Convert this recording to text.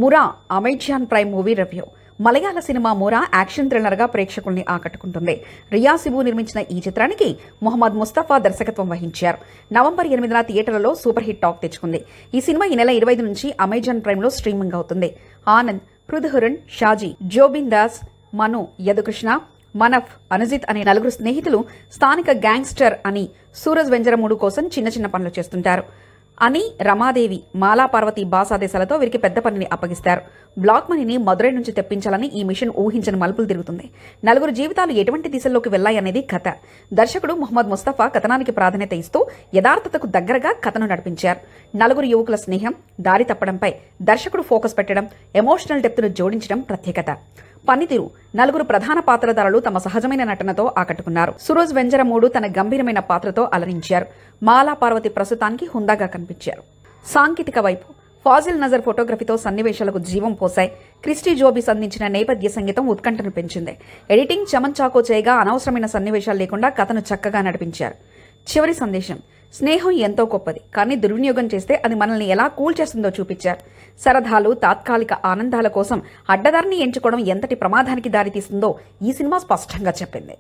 మురా Amazon prime movie review. మలయాళ cinema మురా action thriller గా ప్రేక్షకుల్ని ఆకట్టుకుంటుంది. రియా సిబు నిర్మించిన ఈ చిత్రానికి మొహమ్మద్ ముస్తఫా దర్శకత్వం వహించారు. నవంబర్ 8న థియేటర్లలో సూపర్ హిట్ టాక్ తెచ్చుకుంది. ఈ సినిమా ఈ నెల 25 నుంచి అమెజాన్ ప్రైమ్ లో స్ట్రీమింగ్ అవుతుంది. ఆనంద్, పృథుహరన్, షాజీ, జోబిన్ దాస్, మను, యదుకృష్ణ, మనఫ్, అనుజిత్ అనే 4 స్నేహితులు స్థానిక గ్యాంగ్స్టర్ అని సూరజ్ వెంజరమూడు కోసం చిన్న పనులు చేస్తుంటారు. అని రమాదేవి, మాలా పార్వతి బాస్ ఆదేశాలతో వీరికి పెద్ద పనిని అప్పగిస్తారు. బ్లాక్ మనీని మదురై నుంచి తెప్పించాలని ఈ మిషన్ ఊహించని మలుపులు తిరుగుతుంది. 4 జీవితాలు ఎటువంటి దిశల్లోకి వెళ్లాయనేది కథ. దర్శకుడు మొహమ్మద్ ముస్తఫా కథనానికి ప్రాధాన్యత ఇస్తూ యథార్థతకు దగ్గరగా కథను నడిపించారు. 4 యువకుల స్నేహం, దారి తప్పడంపై దర్శకుడు ఫోకస్ పెట్టడం, ఎమోషనల్ డెప్త్ను జోడించడం ప్రత్యేకత. పనితీరు: 4 ప్రధాన పాత్రధారులు తమ సహజమైన నటనతో ఆకట్టుకున్నారు. సూరజ్ వెంజరమూడు తన గంభీరమైన పాత్రతో అలరించారు. మాలా పార్వతి ప్రస్తుతానికి హుందాగా కనిపించారు. సాంకేతిక వైపు ఫాజిల్ నజర్ ఫోటోగ్రఫీతో సన్నివేశాలకు జీవం పోశాయి. క్రిస్టీ జోబిస్ అందించిన నేపథ్య సంగీతం ఉత్కంఠను పెంచింది. ఎడిటింగ్ చమన్ చాకో చేయగా అనవసరమైన సన్నివేశాలు లేకుండా కథను చక్కగా నడిపించారు. చివరి సందేశం: స్నేహం ఎంతో గొప్పది, కానీ దుర్వినియోగం చేస్తే అది మనల్ని ఎలా కూల్చేస్తుందో చూపించారు. సరదాలు, తాత్కాలిక ఆనందాల కోసం అడ్డదారిని ఎంచుకోవడం ఎంతటి ప్రమాదానికి దారితీస్తుందో ఈ సినిమా స్పష్టంగా చెప్పింది.